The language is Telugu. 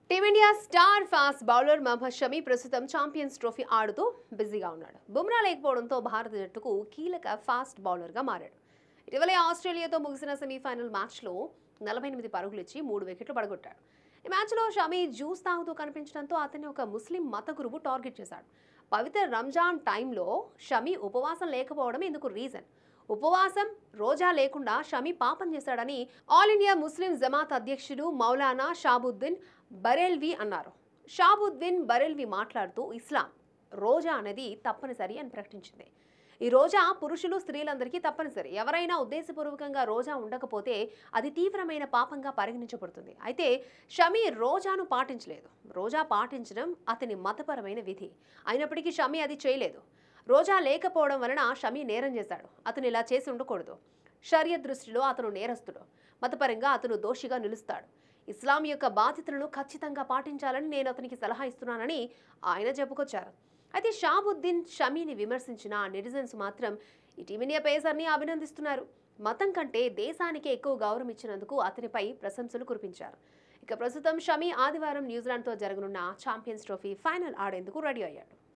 Team India star fast bowler Mohammed Shami ప్రస్తుతం ఛాంపియన్స్ ట్రోఫీ ఆడుతూ బిజీగా ఉన్నాడు. బుమ్రా లేకపోవడంతో భారత జట్టుకు కీలక ఫాస్ట్ బౌలర్గా మారాడు. ఇటీవలే ఆస్ట్రేలియాతో ముగిసిన సెమీఫైనల్ మ్యాచ్లో 48 పరుగులు ఇచ్చి 3 వికెట్లు పడగొట్టాడు. ఈ మ్యాచ్లో షమి జ్యూస్ తాగుతూ కనిపించడంతో అతన్ని ఒక ముస్లిం మత గురువు టార్గెట్ చేశాడు. పవిత్ర రంజాన్ టైంలో షమి ఉపవాసం లేకపోవడం ఇందుకు రీజన్. ఉపవాసం రోజా లేకుండా షమి పాపం చేశాడని ఆల్ ఇండియా ముస్లిం జమాత్ అధ్యక్షుడు మౌలానా షాబుద్దీన్ బరేల్వి అన్నారు. షాబుద్దీన్ బరేల్వి మాట్లాడుతూ ఇస్లాం రోజా అనేది తప్పనిసరి అని ప్రకటించింది. ఈ రోజా పురుషులు స్త్రీలందరికీ తప్పనిసరి. ఎవరైనా ఉద్దేశపూర్వకంగా రోజా ఉండకపోతే అది తీవ్రమైన పాపంగా పరిగణించబడుతుంది. అయితే షమి రోజాను పాటించలేదు. రోజా పాటించడం అతని మతపరమైన విధి. అయినప్పటికీ షమి అది చేయలేదు. రోజా లేకపోవడం వలన షమి నేరం చేశాడు. అతను ఇలా చేసి ఉండకూడదు. షరియత్ దృష్టిలో అతను నేరస్తుడు. మతపరంగా అతను దోషిగా నిలుస్తాడు. ఇస్లాం యొక్క బాధ్యతలను ఖచ్చితంగా పాటించాలని నేను అతనికి సలహా ఇస్తున్నానని ఆయన చెప్పుకొచ్చారు. అయితే షాబుద్దీన్ షమీని విమర్శించిన నెటిజన్స్ మాత్రం ఈ టీమిండియా పేసర్ని అభినందిస్తున్నారు. మతం కంటే దేశానికే ఎక్కువ గౌరవం ఇచ్చినందుకు అతనిపై ప్రశంసలు కురిపించారు. ఇక ప్రస్తుతం షమి ఆదివారం న్యూజిలాండ్తో జరగనున్న ఛాంపియన్స్ ట్రోఫీ ఫైనల్ ఆడేందుకు రెడీ అయ్యాడు.